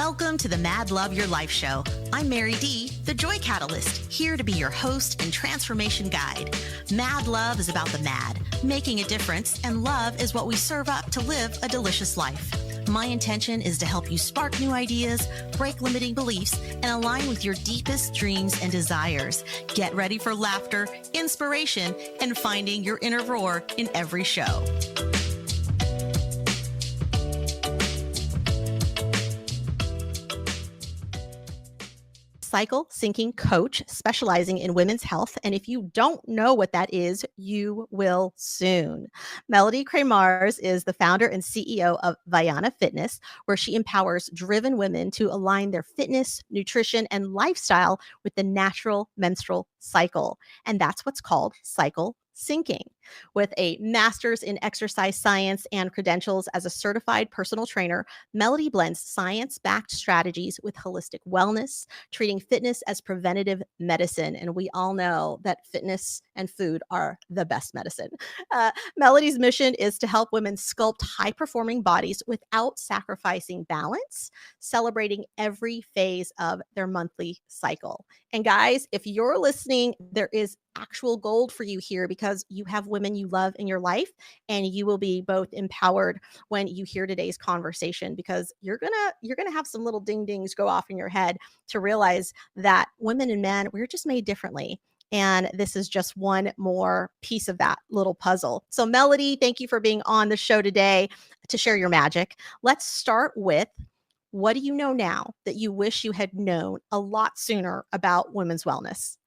Welcome to the Mad Love Your Life show. I'm Mary D, the Joy Catalyst, here to be your host and transformation guide. Mad Love is about the mad, making a difference, and love is what we serve up to live a delicious life. My intention is to help you spark new ideas, break limiting beliefs, and align with your deepest dreams and desires. Get ready for laughter, inspiration, and finding your inner roar in every show. Cycle syncing coach specializing in women's health. And if you don't know what that is, you will soon. Melody Kramars is the founder and CEO of Viana Fitness, where she empowers driven women to align their fitness, nutrition, and lifestyle with the natural menstrual cycle. And that's what's called cycle syncing. With a master's in exercise science and credentials as a certified personal trainer, Melody blends science-backed strategies with holistic wellness, treating fitness as preventative medicine. And we all know that fitness and food are the best medicine. Melody's mission is to help women sculpt high-performing bodies without sacrificing balance, celebrating every phase of their monthly cycle. And guys, if you're listening, there is actual gold for you here because you have women you love in your life, and you will be both empowered when you hear today's conversation, because you're gonna have some little ding dings go off in your head to realize that women and men, we're just made differently. And this is just one more piece of that little puzzle. So Melody, thank you for being on the show today to share your magic. Let's start with, what do you know now that you wish you had known a lot sooner about women's wellness?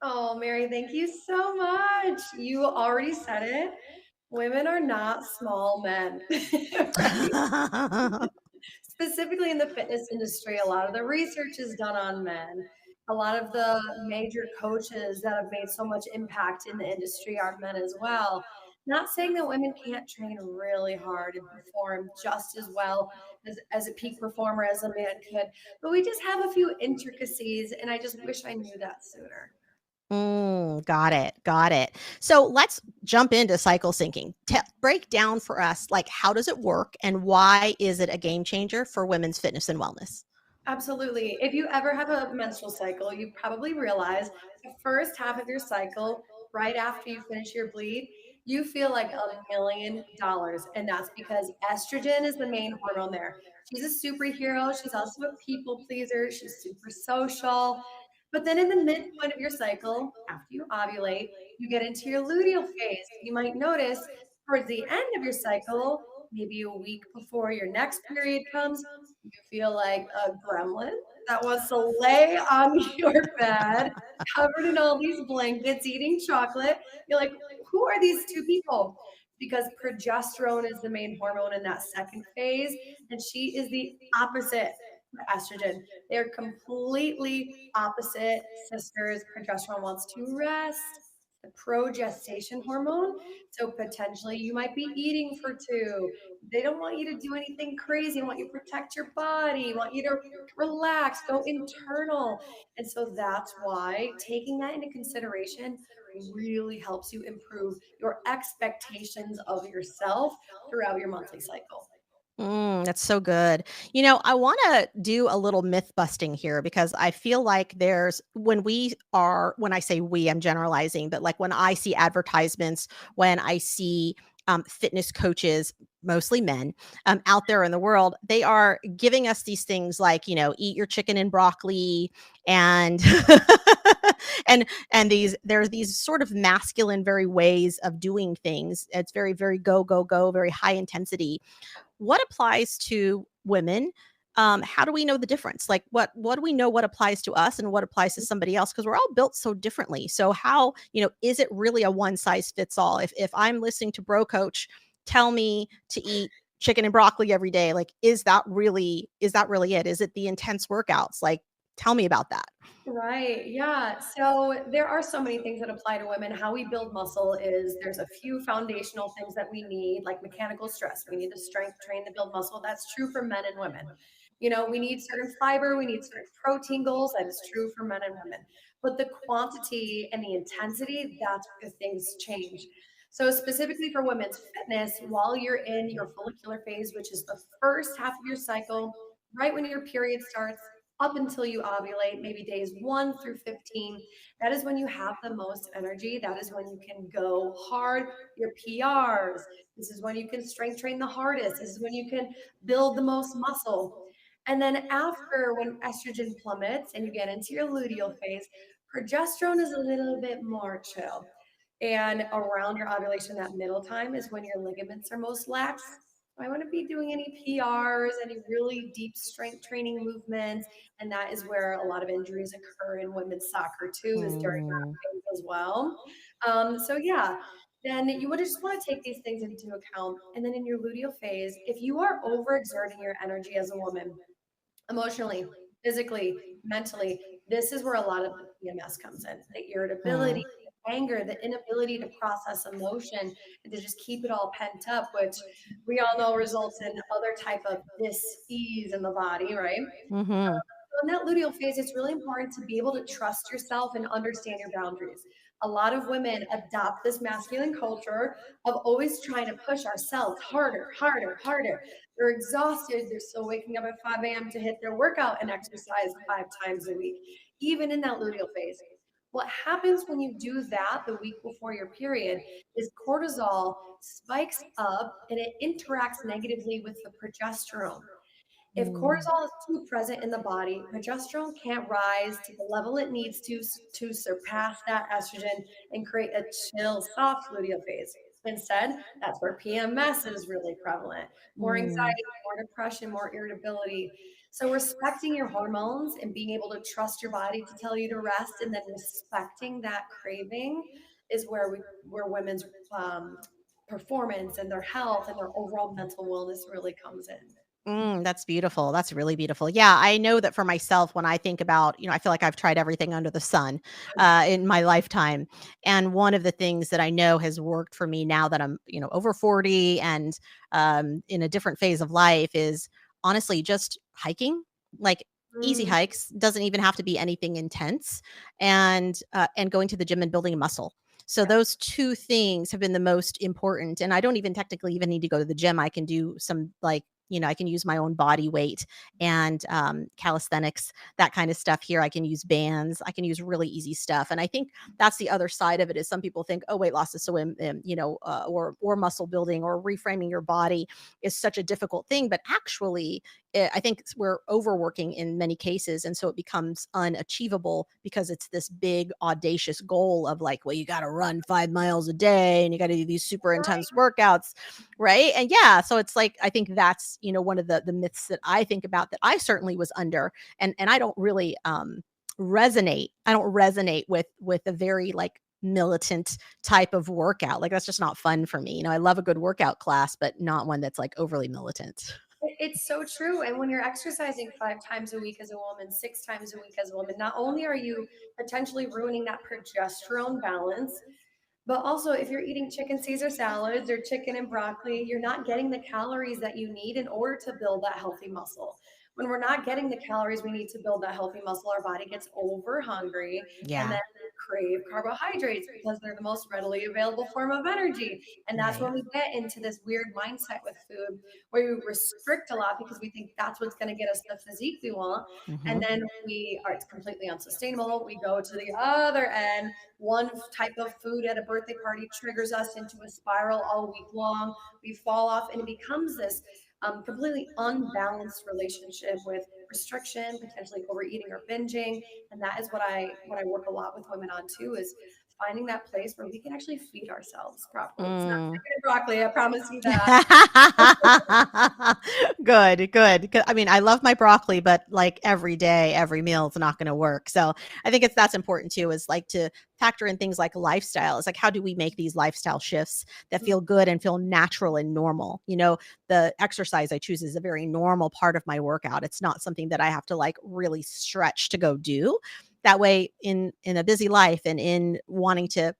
Oh, Mary, thank you so much. You already said it. Women are not small men, right? Specifically in the fitness industry, a lot of the research is done on men. A lot of the major coaches that have made so much impact in the industry are men as well. Not saying that women can't train really hard and perform just as well as a peak performer as a man could, but we just have a few intricacies, and I just wish I knew that sooner. Got it. Got it. So let's jump into cycle syncing. Break down for us, like, how does it work and why is it a game changer for women's fitness and wellness? Absolutely. If you ever have a menstrual cycle, you probably realize the first half of your cycle, right after you finish your bleed, you feel like $1 million. And that's because estrogen is the main hormone there. She's a superhero. She's also a people pleaser. She's super social. But then in the midpoint of your cycle, after you ovulate, you get into your luteal phase. You might notice towards the end of your cycle, maybe a week before your next period comes, you feel like a gremlin that wants to lay on your bed, covered in all these blankets, eating chocolate. You're like, who are these two people? Because progesterone is the main hormone in that second phase, and she is the opposite of estrogen. They're completely opposite sisters. Progesterone wants to rest, the progestation hormone. So potentially you might be eating for two. They don't want you to do anything crazy. They want you to protect your body, want you to relax, go internal. And so that's why taking that into consideration really helps you improve your expectations of yourself throughout your monthly cycle. That's so good. I want to do a little myth busting here, because I feel like when I say we, I'm generalizing, but like when I see advertisements, when I see fitness coaches, mostly men, out there in the world, they are giving us these things like, eat your chicken and broccoli, and there's these sort of masculine, very ways of doing things. It's very, very go, go, go, very high intensity. What applies to women? How do we know the difference? Like, what do we know what applies to us and what applies to somebody else? Because we're all built so differently. So how, is it really a one size fits all? If I'm listening to Bro Coach tell me to eat chicken and broccoli every day, like, is that really it? Is it the intense workouts? Like, tell me about that. Right. Yeah. So there are so many things that apply to women. How we build muscle is there's a few foundational things that we need, like mechanical stress. We need to strength train to build muscle. That's true for men and women. We need certain fiber, we need certain protein goals. That is true for men and women. But the quantity and the intensity, that's where things change. So specifically for women's fitness, while you're in your follicular phase, which is the first half of your cycle, right when your period starts up until you ovulate, maybe days 1 through 15, that is when you have the most energy. That is when you can go hard, your PRs. This is when you can strength train the hardest. This is when you can build the most muscle. And then after, when estrogen plummets and you get into your luteal phase, progesterone is a little bit more chill. And around your ovulation, that middle time is when your ligaments are most lax. I want to be doing any PRs, any really deep strength training movements. And that is where a lot of injuries occur in women's soccer too, is during Mm, that phase as well. So yeah, then you would just want to take these things into account. And then in your luteal phase, if you are overexerting your energy as a woman, emotionally, physically, mentally, this is where a lot of the PMS comes in. The irritability, mm, the anger, the inability to process emotion, and to just keep it all pent up, which we all know results in other type of dis-ease in the body, right? mhm, So in that luteal phase, it's really important to be able to trust yourself and understand your boundaries. A lot of women adopt this masculine culture of always trying to push ourselves harder, harder, harder. They're exhausted. They're still waking up at 5 a.m. to hit their workout and exercise 5 times a week, even in that luteal phase. What happens when you do that the week before your period is cortisol spikes up and it interacts negatively with the progesterone. If mm, cortisol is too present in the body, progesterone can't rise to the level it needs to surpass that estrogen and create a chill, soft luteal phase. Instead, that's where PMS is really prevalent. More mm, anxiety, more depression, more irritability. So respecting your hormones and being able to trust your body to tell you to rest, and then respecting that craving is where women's performance and their health and their overall mental wellness really comes in. that's beautiful. That's really beautiful. Yeah, I know that for myself, when I think about, I feel like I've tried everything under the sun in my lifetime. And one of the things that I know has worked for me now that I'm, over 40 and in a different phase of life is honestly just hiking, like easy Mm, hikes, doesn't even have to be anything intense, and going to the gym and building muscle. So yeah. those two things have been the most important. And I don't even technically even need to go to the gym. I can do some like I can use my own body weight and calisthenics, that kind of stuff here. I can use bands. I can use really easy stuff. And I think that's the other side of it is some people think, oh, weight loss is so, or muscle building or reframing your body is such a difficult thing. But actually, I think we're overworking in many cases. And so it becomes unachievable because it's this big, audacious goal of like, well, you got to run 5 miles a day and you got to do these super Right. intense workouts. Right. And yeah, so it's like, I think that's, one of the myths that I think about that I certainly was under. And I don't really resonate. I don't resonate with a very like militant type of workout. Like that's just not fun for me. I love a good workout class, but not one that's like overly militant. It's so true. And when you're exercising 5 times a week as a woman, 6 times a week as a woman, not only are you potentially ruining that progesterone balance, but also, if you're eating chicken Caesar salads or chicken and broccoli, you're not getting the calories that you need in order to build that healthy muscle. When we're not getting the calories we need to build that healthy muscle, our body gets over hungry and then Yeah. we crave carbohydrates because they're the most readily available form of energy. And that's Right. when we get into this weird mindset with food where we restrict a lot because we think that's what's going to get us the physique we want. And Mhm. then we are, it's completely unsustainable. We go to the other end, one type of food at a birthday party triggers us into a spiral all week long. We fall off, and it becomes this completely unbalanced relationship with restriction, potentially overeating or binging. And that is what I work a lot with women on too, is finding that place where we can actually feed ourselves properly. It's not Mm. chicken and broccoli, I promise you that. Good, good. 'Cause I mean, I love my broccoli, but like every day, every meal is not going to work. So I think that's important too, is like to factor in things like lifestyle. It's like, how do we make these lifestyle shifts that feel good and feel natural and normal? The exercise I choose is a very normal part of my workout. It's not something that I have to like really stretch to go do. That way, in a busy life and in wanting to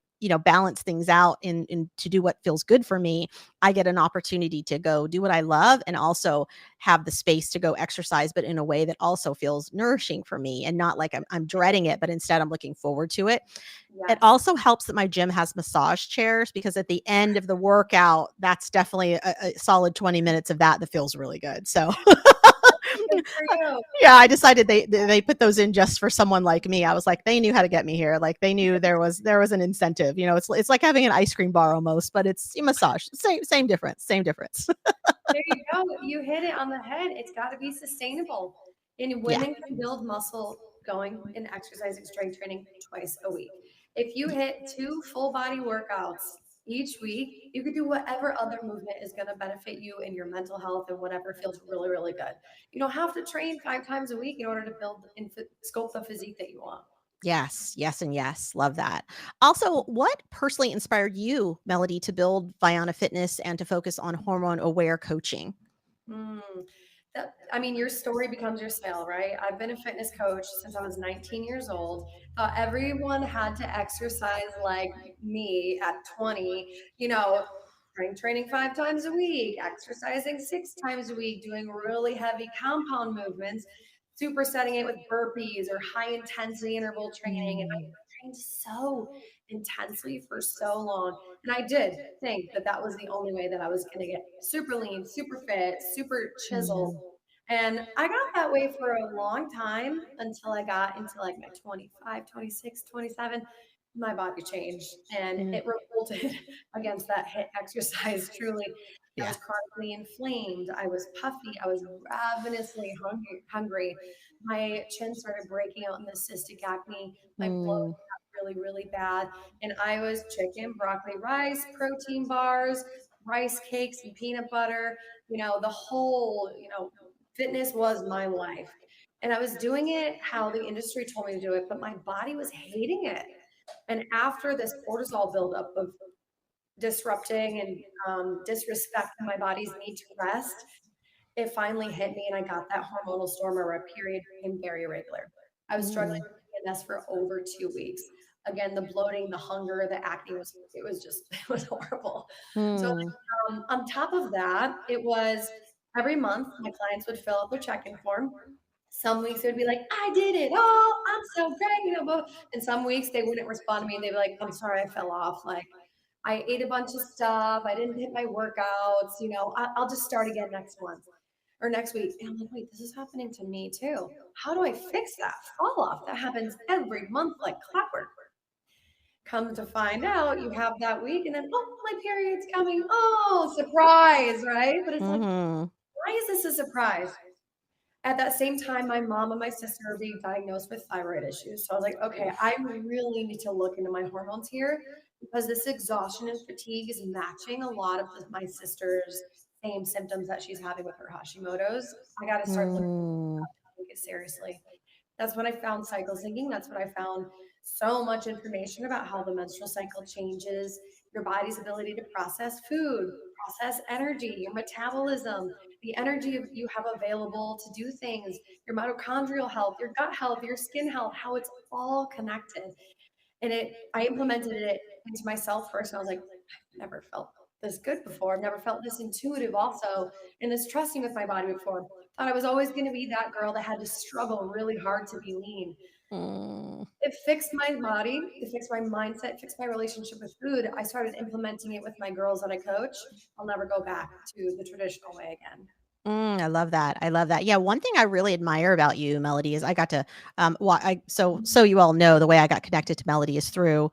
balance things out in to do what feels good for me, I get an opportunity to go do what I love and also have the space to go exercise, but in a way that also feels nourishing for me and not like I'm dreading it, but instead I'm looking forward to it. It Yes. also helps that my gym has massage chairs because at the end of the workout, that's definitely a solid 20 minutes of that feels really good. So Good for you. Yeah, I decided they put those in just for someone like me. I was like, they knew how to get me here. Like they knew there was an incentive. It's like having an ice cream bar almost, but it's a massage. Same difference. Same difference. There you go. You hit it on the head. It's got to be sustainable. And Yeah. women can build muscle going and exercising strength training twice a week. If you hit two full body workouts each week, you could do whatever other movement is going to benefit you in your mental health and whatever feels really, really good. You don't have to train 5 times a week in order to build and sculpt the physique that you want. Yes, yes, and yes. Love that. Also, what personally inspired you, Melody, to build Viana Fitness and to focus on hormone aware coaching? Mm, I mean, your story becomes your sale, right? I've been a fitness coach since I was 19 years old. Thought everyone had to exercise like me at 20, you know, strength training 5 times a week, exercising 6 times a week, doing really heavy compound movements, supersetting it with burpees or high intensity interval training. And I Mm, trained so intensely for so long. And I did think that that was the only way that I was going to get super lean, super fit, super chiseled. mhm, And I got that way for a long time until I got into like my 25, 26, 27. My body changed and mm, it revolted against that hit exercise. Truly, I yeah. was chronically inflamed. I was puffy. I was ravenously hungry. My chin started breaking out in the cystic acne. My blood Mm, got really, really bad. And I was chicken, broccoli, rice, protein bars, rice cakes, and peanut butter. The whole, fitness was my life. And I was doing it how the industry told me to do it, but my body was hating it. And after this cortisol buildup of disrupting and disrespecting my body's need to rest, it finally hit me and I got that hormonal storm where my period became very irregular. I was struggling mm, with PMS for over 2 weeks. Again, the bloating, the hunger, the acne was just, it was horrible. So mm, on top of that, it was every month my clients would fill out their check-in form. Some weeks it would be like, I did it. Oh, I'm so great. And some weeks they wouldn't respond to me and they'd be like, I'm sorry, I fell off. Like I ate a bunch of stuff. I didn't hit my workouts. I'll just start again next month or next week. And I'm like, wait, this is happening to me too. How do I fix that fall off? That happens every month like clockwork. Come to find out, you have that week, and then, oh, my period's coming. Oh, surprise, right? But it's like, mhm, why is this a surprise? At that same time, my mom and my sister are being diagnosed with thyroid issues. So I was like, okay, I really need to look into my hormones here because this exhaustion and fatigue is matching a lot of my sister's same symptoms that she's having with her Hashimoto's. I got to start looking mm, at it seriously. That's when I found cycle syncing. That's when I found so much information about how the menstrual cycle changes your body's ability to process food, process energy, your metabolism, the energy you have available to do things, your mitochondrial health, your gut health, your skin health, how it's all connected. And I implemented it into myself first, and I was like, I've never felt this good before. I've never felt this intuitive also, and this trusting with my body before. Thought I was always going to be that girl that had to struggle really hard to be lean. mm. It fixed my body, it fixed my mindset, it fixed my relationship with food. I started implementing it with my girls that I coach. I'll never go back to the traditional way again. I love that. I love that. Yeah, one thing I really admire about you, Melody, is I got to, so you all know the way I got connected to Melody is through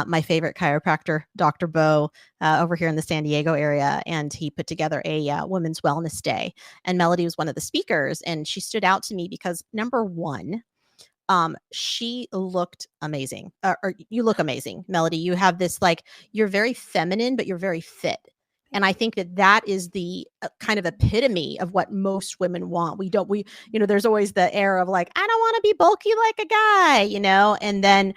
my favorite chiropractor, Dr. Bo, over here in the San Diego area, and he put together a Women's Wellness Day, and Melody was one of the speakers, and she stood out to me because number one, she looked amazing, or you look amazing, Melody. You have this like you're very feminine, but you're very fit. And Thank I you. think that is the kind of epitome of what most women want. There's always the air of like, I don't want to be bulky like a guy, and then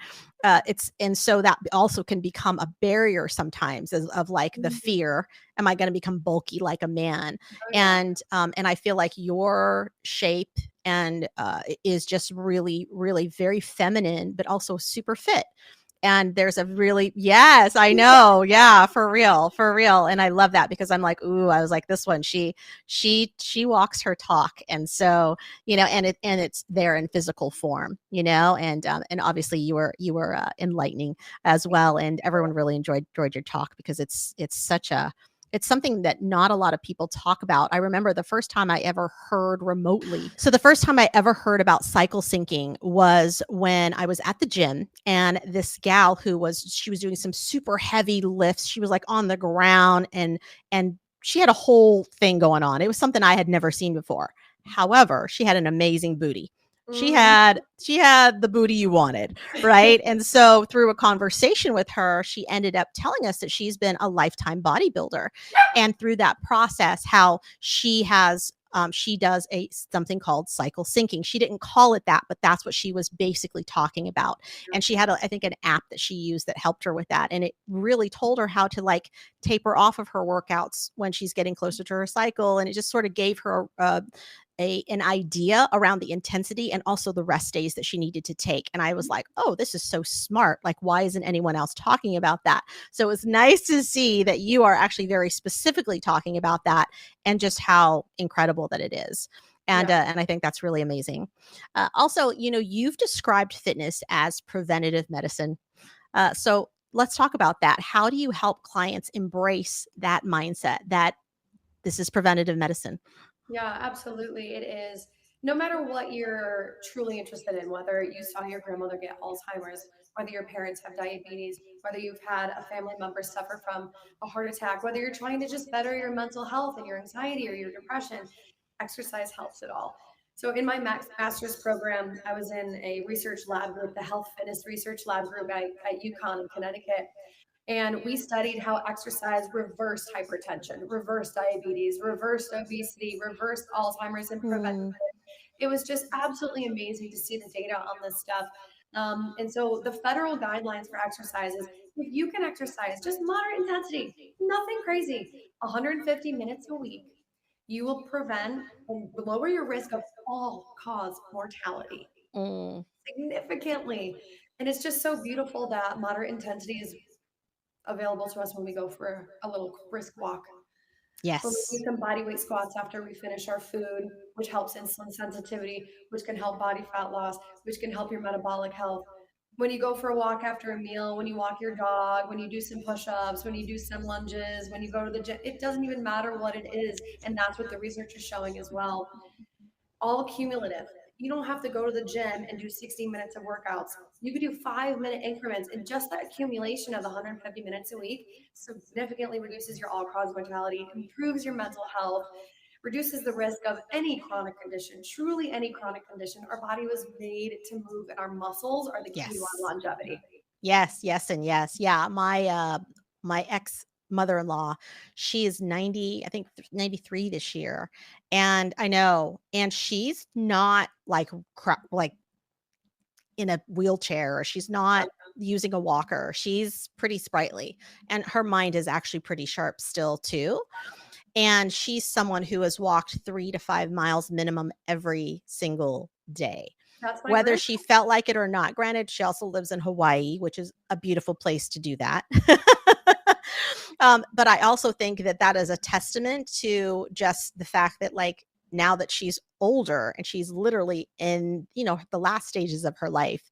and so that also can become a barrier sometimes of like the Mhm. fear, am I going to become bulky like a man? Oh, yeah. And I feel like your shape and is just really, really very feminine, but also super fit. And there's a really, yes, I know, yeah, for real, and I love that because I'm like, ooh, I was like, this one, she walks her talk, and so it's there in physical form, and obviously you were enlightening as well, and everyone really enjoyed your talk because it's such a It's something that not a lot of people talk about. I remember the first time I ever heard remotely. So the first time I ever heard about cycle syncing was when I was at the gym, and this gal she was doing some super heavy lifts. She was like on the ground, and she had a whole thing going on. It was something I had never seen before. However, she had an amazing booty. Mhm. She had the booty you wanted, right? And so through a conversation with her, she ended up telling us that she's been a lifetime bodybuilder, and through that process, how she does a something called cycle syncing. She didn't call it that, but that's what she was basically talking about. And she had, I think, an app that she used that helped her with that, and it really told her how to like taper off of her workouts when she's getting closer to her cycle, and it just sort of gave her an idea around the intensity and also the rest days that she needed to take. And I was like, oh, this is so smart. Like, why isn't anyone else talking about that? So it's nice to see that you are actually very specifically talking about that, and just how incredible that it is. Yeah. And I think that's really amazing. Also, you've described fitness as preventative medicine. So let's talk about that. How do you help clients embrace that mindset that this is preventative medicine? Yeah, absolutely. It is. No matter what you're truly interested in, whether you saw your grandmother get Alzheimer's, whether your parents have diabetes, whether you've had a family member suffer from a heart attack, whether you're trying to just better your mental health and your anxiety or your depression, exercise helps it all. So, in my master's program, I was in a research lab group, the Health Fitness Research Lab group at UConn in Connecticut. And we studied how exercise reversed hypertension, reversed diabetes, reversed obesity, reversed Alzheimer's, and prevented. Mm, It was just absolutely amazing to see the data on this stuff. And so the federal guidelines for exercise is if you can exercise just moderate intensity, nothing crazy, 150 minutes a week, you will prevent and lower your risk of all cause mortality mm, significantly. And it's just so beautiful that moderate intensity is available to us when we go for a little brisk walk. When we do yes. some body weight squats after we finish our food, which helps insulin sensitivity, which can help body fat loss, which can help your metabolic health. When you go for a walk after a meal, when you walk your dog, when you do some push ups, when you do some lunges, when you go to the gym, it doesn't even matter what it is. And that's what the research is showing as well, all cumulative. You don't have to go to the gym and do 60 minutes of workouts. You could do 5 minute increments, and just that accumulation of 150 minutes a week significantly reduces your all cause mortality, improves your mental health, reduces the risk of any chronic condition, truly any chronic condition. Our body was made to move, and our muscles are the key to our Yes. longevity. Yes, yes, and yes. Yeah, my ex mother-in-law, she is 90, I think 93 this year. And I know, and she's not like like in a wheelchair, or she's not using a walker. She's pretty sprightly, and her mind is actually pretty sharp still too. And she's someone who has walked 3 to 5 miles minimum every single day, That's my whether grand. she felt like it or not. Granted, she also lives in Hawaii, which is a beautiful place to do that. But I also think that that is a testament to just the fact that, like, now that she's older and she's literally in, the last stages of her life,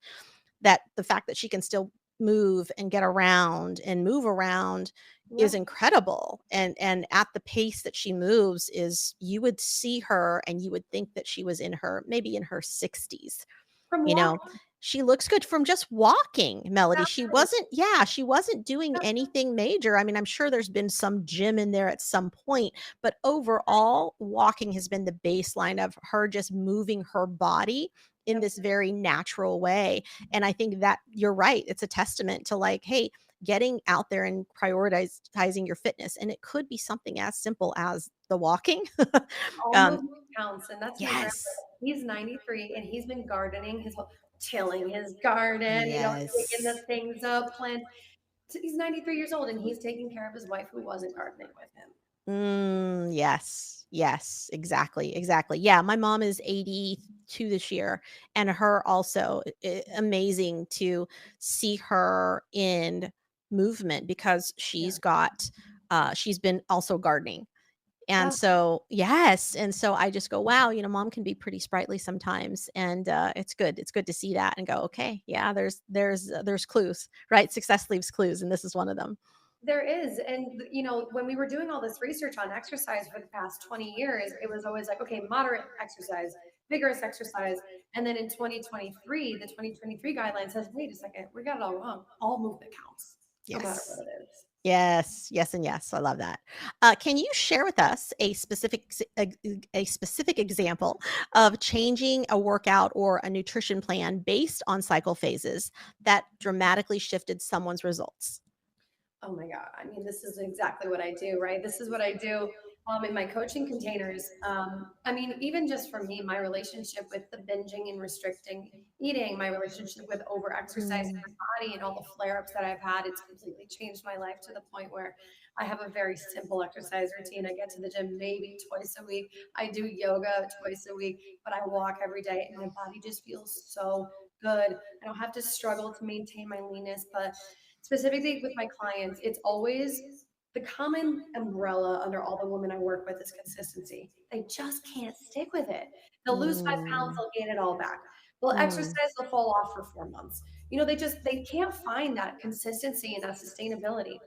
that the fact that she can still move and get around and move around is Yep. incredible. And at the pace that she moves, is you would see her and you would think that she was in her, maybe in her 60s. From you know walking. she looks good from just walking, Melody. She Exactly. wasn't, yeah, she wasn't doing Yep. anything major. I mean, I'm sure there's been some gym in there at some point, but overall walking has been the baseline of her just moving her body in Yep. this very natural way. And I think that you're right, it's a testament to, like, hey, getting out there and prioritizing your fitness, and it could be something as simple as the walking. All um movement counts, and that's my grandpa. yes, He's 93 and he's been gardening his whole tilling his garden, digging the yes. things up, plant. So he's 93 years old and he's taking care of his wife who wasn't gardening with him. Yes. Yes, exactly, exactly. Yeah, my mom is 82 this year, and her also, amazing to see her in movement, because Yeah. she's been also gardening. And Yeah. so, yes, and so I just go, wow, mom can be pretty sprightly sometimes, and it's good. It's good to see that and go, okay, yeah, there's clues, right? Success leaves clues, and this is one of them. There is. And, when we were doing all this research on exercise for the past 20 years, it was always like, okay, moderate exercise, vigorous exercise. And then in 2023, the 2023 guideline says, wait a second, we got it all wrong. All movement counts, no matter Yes. what it is. Yes, yes, and yes. I love that. Can you share with us a specific example of changing a workout or a nutrition plan based on cycle phases that dramatically shifted someone's results? Oh my God. I mean, this is exactly what I do, right? This is what I do in my coaching containers. I mean, even just for me, my relationship with the binging and restricting eating, my relationship with over exercising Mm, my body and all the flare ups that I've had, it's completely changed my life to the point where I have a very simple exercise routine. I get to the gym maybe twice a week. I do yoga twice a week, but I walk every day and my body just feels so good. I don't have to struggle to maintain my leanness, but specifically with my clients, it's always the common umbrella under all the women I work with is consistency. They just can't stick with it. They'll lose 5 pounds, mm, they'll gain it all back. They'll exercise, mm. they'll fall off for 4 months. They can't find that consistency and that sustainability.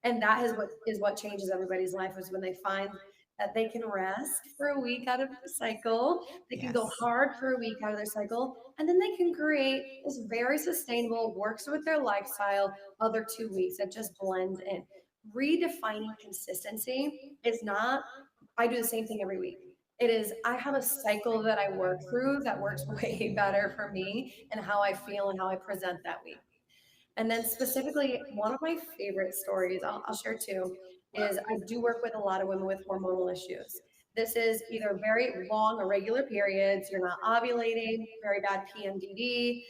And that is what changes everybody's life is when they find that they can rest for a week out of the cycle, they can go Yes. hard for a week out of their cycle, and then they can create this very sustainable, works with their lifestyle other 2 weeks that just blends in. Redefining consistency is not, I do the same thing every week. It is, I have a cycle that I work through that works way better for me and how I feel and how I present that week. And then specifically, one of my favorite stories, I'll share two, is I do work with a lot of women with hormonal issues. This is either very long, irregular periods, you're not ovulating, very bad PMDD.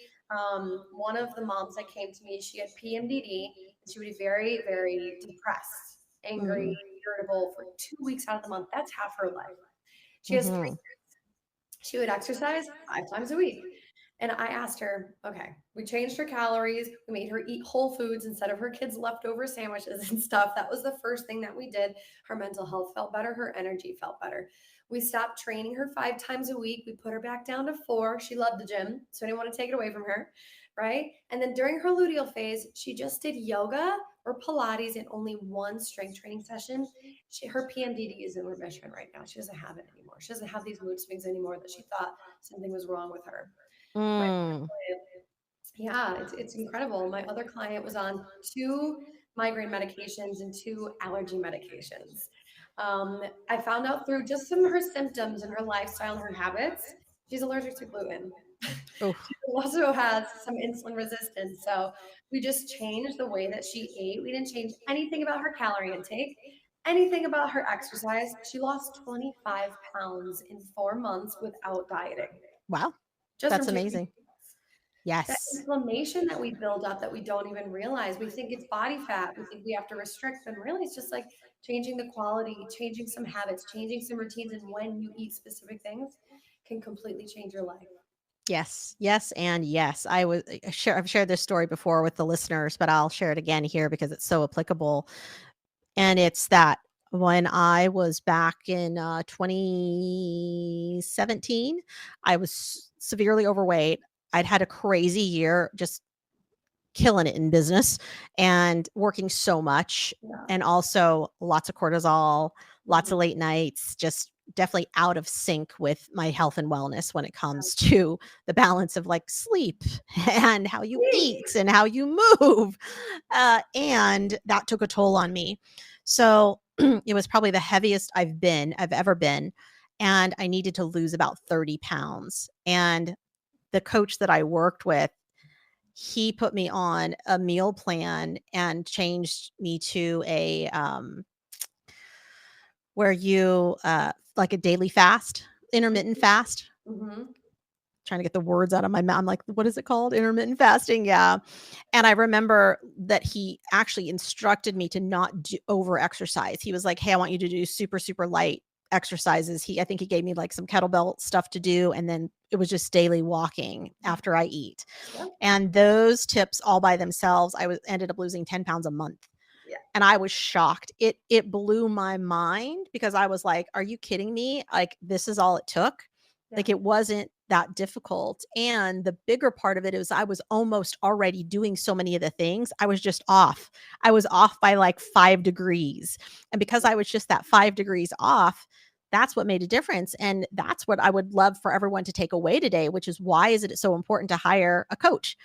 One of the moms that came to me, she had PMDD, and she would be very, very depressed, angry, Mm, irritable for 2 weeks out of the month. That's half her life. She has three. mhm, She would exercise 5 times a week. And I asked her, okay, we changed her calories. We made her eat whole foods instead of her kids' leftover sandwiches and stuff. That was the first thing that we did. Her mental health felt better. Her energy felt better. We stopped training her 5 times a week. We put her back down to 4. She loved the gym, so I didn't want to take it away from her. Right. And then during her luteal phase, she just did yoga or Pilates and only one strength training session. Her PMDD is in remission right now. She doesn't have it anymore. She doesn't have these mood swings anymore that she thought something was wrong with her. My mm. client, yeah, it's incredible. My other client was on 2 migraine medications and 2 allergy medications. I found out through just some of her symptoms and her lifestyle and her habits, she's allergic to gluten. Oh, She also has some insulin resistance. So we just changed the way that she ate. We didn't change anything about her calorie intake, anything about her exercise. She lost 25 pounds in 4 months without dieting, wow. just from That's changing amazing. that Yes. inflammation that we build up that we don't even realize. We think it's body fat. We think we have to restrict, but really it's just like changing the quality, changing some habits, changing some routines, and when you eat specific things can completely change your life. Yes, yes, and yes. I've shared this story before with the listeners, but I'll share it again here because it's so applicable. And it's that when I was back in 2017, I was severely overweight. I'd had a crazy year, just killing it in business and working so much, Yeah. and also lots of cortisol, lots Mhm. of late nights, just definitely out of sync with my health and wellness when it comes to the balance of like sleep and how you eat and how you move. And that took a toll on me. So it was probably the heaviest I've ever been. And I needed to lose about 30 pounds. And the coach that I worked with, he put me on a meal plan and changed me to a where you like a daily fast, intermittent fast. Mhm. Trying to get the words out of my mouth. I'm like, what is it called? Intermittent fasting. Yeah. And I remember that he actually instructed me to not do over exercise. He was like, hey, I want you to do super, super light exercises. I think he gave me like some kettlebell stuff to do. And then it was just daily walking after I eat. Yep. And those tips all by themselves, ended up losing 10 pounds a month. Yeah. And I was shocked. It blew my mind because I was like, are you kidding me? Like, this is all it took. Yeah. Like, it wasn't that difficult. And the bigger part of it is I was almost already doing so many of the things. I was just off. I was off by like 5 degrees. And because I was just that 5 degrees off, that's what made a difference. And that's what I would love for everyone to take away today, which is why is it so important to hire a coach,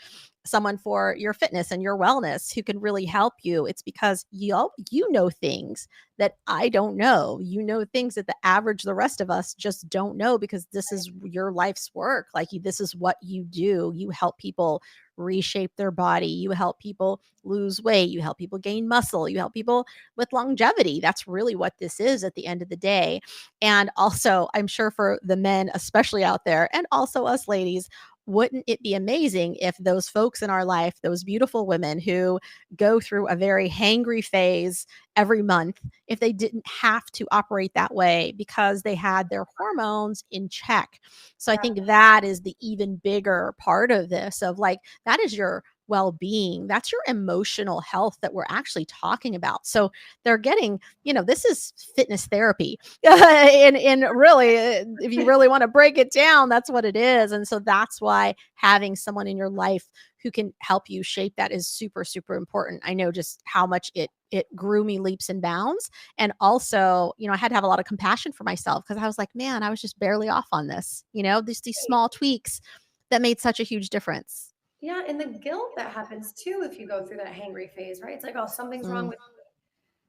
someone for your fitness and your wellness who can really help you. It's because you know things that I don't know. You know things that the rest of us just don't know, because this is your life's work. Like, this is what you do. You help people reshape their body. You help people lose weight. You help people gain muscle. You help people with longevity. That's really what this is at the end of the day. And also, I'm sure for the men, especially out there, and also us ladies, wouldn't it be amazing if those folks in our life, those beautiful women who go through a very hangry phase every month, if they didn't have to operate that way because they had their hormones in check? So I Yeah. think that is the even bigger part of this, of like, that is your well-being. That's your emotional health that we're actually talking about. So they're getting, this is fitness therapy. And really, if you really want to break it down, that's what it is. And so that's why having someone in your life who can help you shape that is super, super important. I know just how much it grew me leaps and bounds. And also, I had to have a lot of compassion for myself, because I was like, man, I was just barely off on this, these small tweaks that made such a huge difference. Yeah, and the guilt that happens too if you go through that hangry phase, right? It's like, oh, something's wrong Mm, with.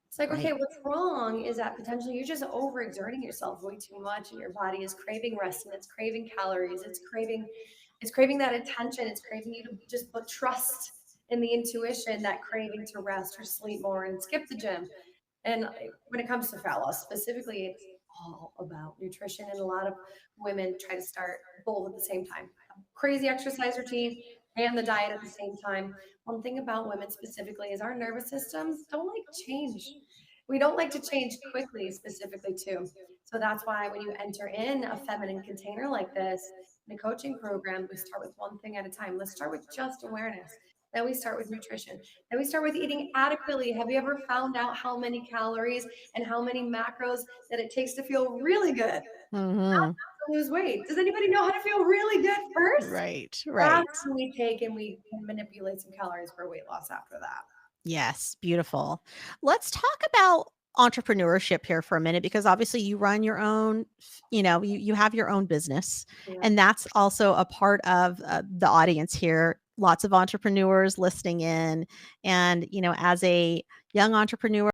It's like, right. okay, what's wrong is that potentially you're just overexerting yourself way too much, and your body is craving rest, and it's craving calories, it's craving that attention, it's craving you to just but trust in the intuition, that craving to rest or sleep more and skip the gym. And when it comes to fat loss specifically, it's all about nutrition. And a lot of women try to start both at the same time, a crazy exercise routine and the diet at the same time. One thing about women specifically is our nervous systems don't like change. We don't like to change quickly, specifically, too. So that's why when you enter in a feminine container like this, in a coaching program, we start with one thing at a time. Let's start with just awareness. Then we start with nutrition. Then we start with eating adequately. Have you ever found out how many calories and how many macros that it takes to feel really good, Hmm. to lose weight? Does anybody know how to feel really good first? Right, That's right. when we take and we manipulate some calories for weight loss after that. Yes, beautiful. Let's talk about entrepreneurship here for a minute, because obviously you run your own, you have your own business, Yeah. and that's also a part of the audience here. Lots of entrepreneurs listening in, and as a young entrepreneur